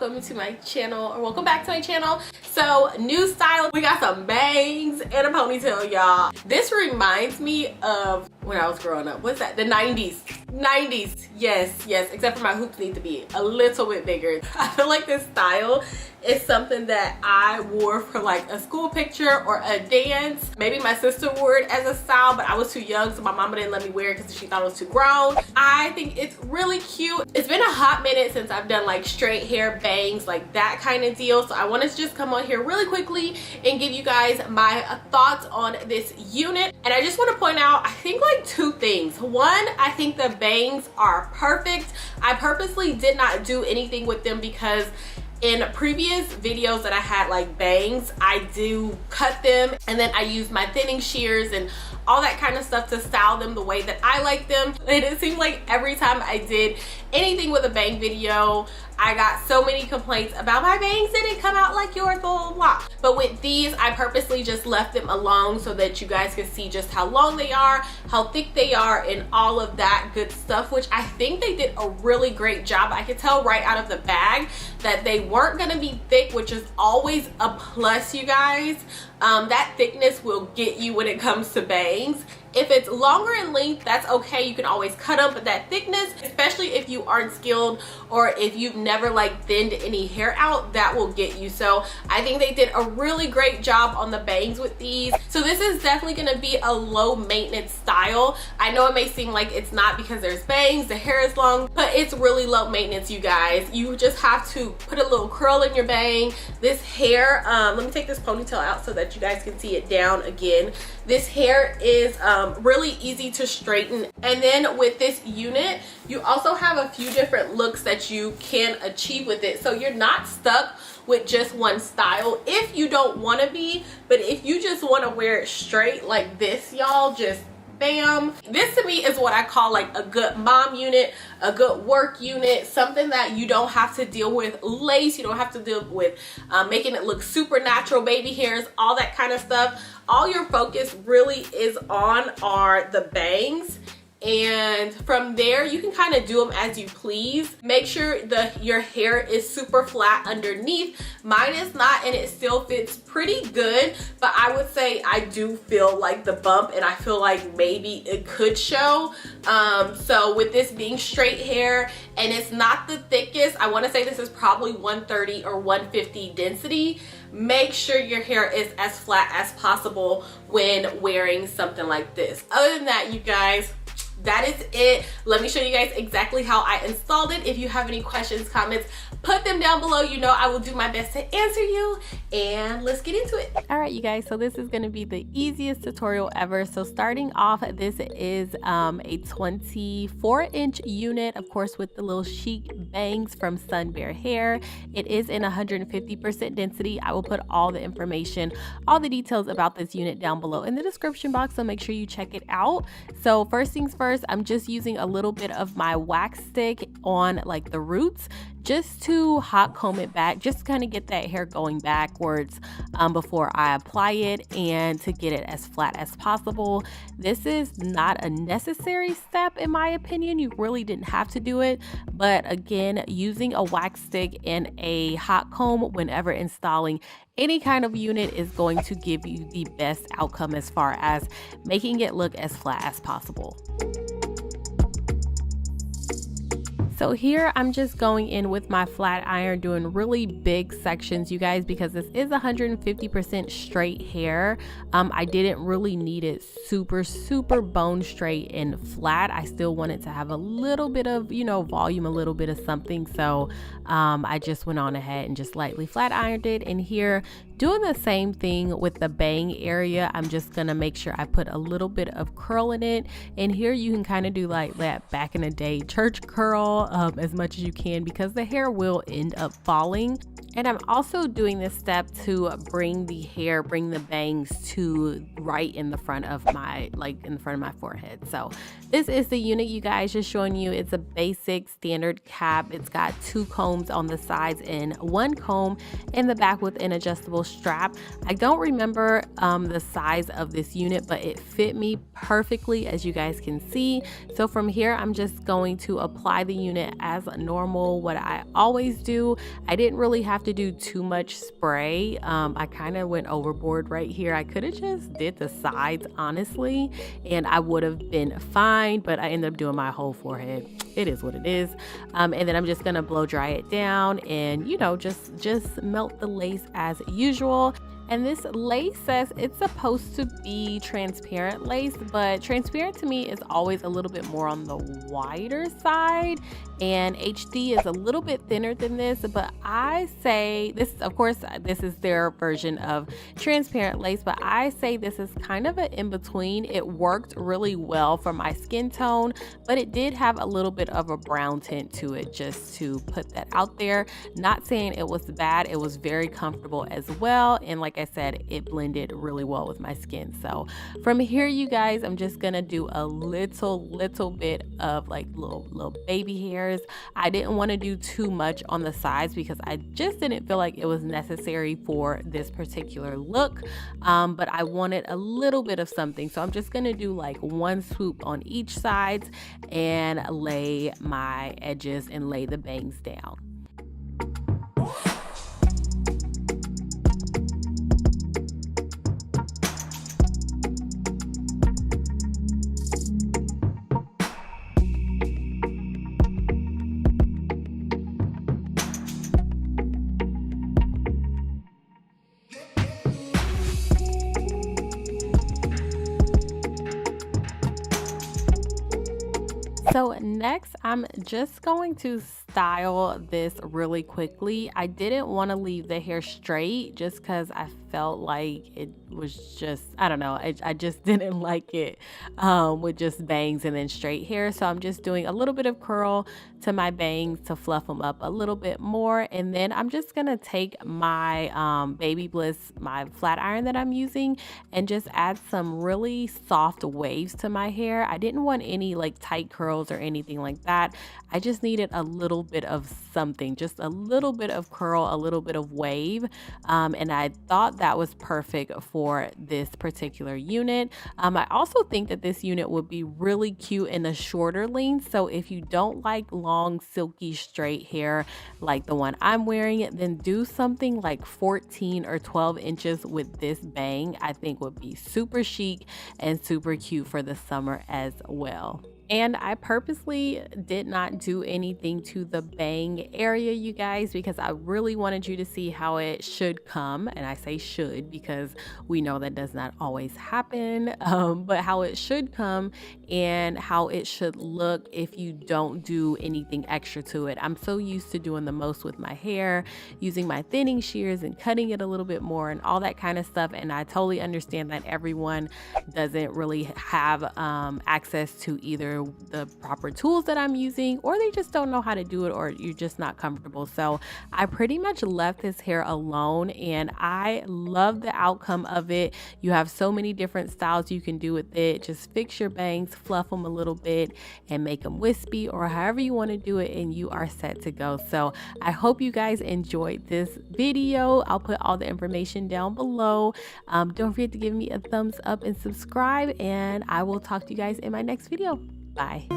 welcome to my channel, or welcome back to my channel. So new style, we got some bangs and a ponytail, y'all. This reminds me of when I was growing up. What's that? The 90s. Yes, except for my hoops need to be a little bit bigger. I feel like this style is something that I wore for like a school picture or a dance. Maybe my sister wore it as a style, but I was too young, so my mama didn't let me wear it because she thought it was too grown. I think it's really cute. It's been a hot minute since I've done like straight hair, bangs, like that kind of deal. So I wanted to just come on here really quickly and give you guys my thoughts on this unit. And I just want to point out, I think like two things. One, I think the bangs are perfect. I purposely did not do anything with them because in previous videos that I had like bangs, I do cut them and then I use my thinning shears and all that kind of stuff to style them the way that I like them. And it seemed like every time I did anything with a bang video, I got so many complaints about my bangs didn't come out like yours, blah, blah, blah. But with these, I purposely just left them alone so that you guys can see just how long they are, how thick they are, and all of that good stuff, which I think they did a really great job. I could tell right out of the bag that they weren't gonna be thick, which is always a plus, you guys. That thickness will get you when it comes to bangs. If it's longer in length, that's okay, you can always cut them, but that thickness, especially if you aren't skilled or if you've never like thinned any hair out, that will get you. So I think they did a really great job on the bangs with these. So this is definitely going to be a low maintenance style. I know it may seem like it's not because there's bangs, the hair is long, but it's really low maintenance, you guys. You just have to put a little curl in your bang. This hair, let me take this ponytail out so that you guys can see it down again. This hair is really easy to straighten. And then with this unit, you also have a few different looks that you can achieve with it. So you're not stuck with just one style if you don't want to be, but if you just want to wear it straight like this, y'all, just bam. This to me is what I call like a good mom unit, a good work unit, something that you don't have to deal with lace, you don't have to deal with making it look super natural, baby hairs, all that kind of stuff. All your focus really is on are the bangs. And from there you can kind of do them as you please. Make sure your hair is super flat underneath. Mine is not, and it still fits pretty good, but I would say I do feel like the bump, and I feel like maybe it could show. So with this being straight hair and it's not the thickest, I want to say this is probably 130 or 150 density. Make sure your hair is as flat as possible when wearing something like this. Other than that, you guys, that is it. Let me show you guys exactly how I installed it. If you have any questions, comments, put them down below. You know I will do my best to answer you, and let's get into it. All right, you guys, so this is going to be the easiest tutorial ever. So starting off, this is a 24-inch unit, of course, with the little chic bangs from Sunber hair. It is in 150% density. I will put all the information, all the details about this unit down below in the description box, so make sure you check it out. So first things first, I'm just using a little bit of my wax stick on like the roots just to hot comb it back, just to kind of get that hair going backwards before I apply it, and to get it as flat as possible. This is not a necessary step in my opinion. You really didn't have to do it, but again, using a wax stick and a hot comb whenever installing any kind of unit is going to give you the best outcome as far as making it look as flat as possible. So here I'm just going in with my flat iron, doing really big sections, you guys, because this is 150% straight hair. I didn't really need it super bone straight and flat. I still wanted to have a little bit of, you know, volume, a little bit of something. So I just went on ahead and just lightly flat ironed it. And here, doing the same thing with the bang area, I'm just gonna make sure I put a little bit of curl in it. And here you can kind of do like that back in the day church curl as much as you can, because the hair will end up falling. And I'm also doing this step to bring the bangs to right in the front of my, forehead. So this is the unit, you guys, just showing you it's a basic standard cap. It's got 2 combs on the sides and 1 comb in the back with an adjustable strap. I don't remember the size of this unit, but it fit me perfectly, as you guys can see. So from here, I'm just going to apply the unit as normal, what I always do. I didn't really have to do too much spray. I kind of went overboard right here. I could have just did the sides, honestly, and I would have been fine, but I ended up doing my whole forehead. It is what it is. And then I'm just gonna blow dry it down and, you know, just melt the lace as usual. And this lace says it's supposed to be transparent lace, but transparent to me is always a little bit more on the wider side, and HD is a little bit thinner than this. But I say this, of course, this is their version of transparent lace, but I say this is kind of an in-between. It worked really well for my skin tone, but it did have a little bit of a brown tint to it, just to put that out there. Not saying it was bad, it was very comfortable as well, and like I said, it blended really well with my skin. So from here, you guys, I'm just gonna do a little bit of like little baby hairs. I didn't want to do too much on the sides because I just didn't feel like it was necessary for this particular look, but I wanted a little bit of something, so I'm just gonna do like 1 swoop on each side and lay my edges and lay the bangs down. So next, I'm just going to style this really quickly. I didn't want to leave the hair straight just because I felt like it was just, I don't know, I just didn't like it with just bangs and then straight hair. So I'm just doing a little bit of curl to my bangs to fluff them up a little bit more. And then I'm just going to take my Baby Bliss, my flat iron that I'm using, and just add some really soft waves to my hair. I didn't want any like tight curls or anything like that. I just needed a little bit of something, just a little bit of curl, a little bit of wave, and I thought that was perfect for this particular unit. I also think that this unit would be really cute in a shorter length, so if you don't like long silky straight hair like the one I'm wearing, then do something like 14 or 12 inches with this bang. I think would be super chic and super cute for the summer as well. And I purposely did not do anything to the bang area, you guys, because I really wanted you to see how it should come. And I say should because we know that does not always happen, but how it should come and how it should look if you don't do anything extra to it. I'm so used to doing the most with my hair, using my thinning shears and cutting it a little bit more and all that kind of stuff. And I totally understand that everyone doesn't really have access to either the proper tools that I'm using, or they just don't know how to do it, or you're just not comfortable. So I pretty much left this hair alone and I love the outcome of it. You have so many different styles you can do with it. Just fix your bangs, fluff them a little bit and make them wispy, or however you want to do it, and you are set to go. So I hope you guys enjoyed this video. I'll put all the information down below. Don't forget to give me a thumbs up and subscribe, and I will talk to you guys in my next video. Bye.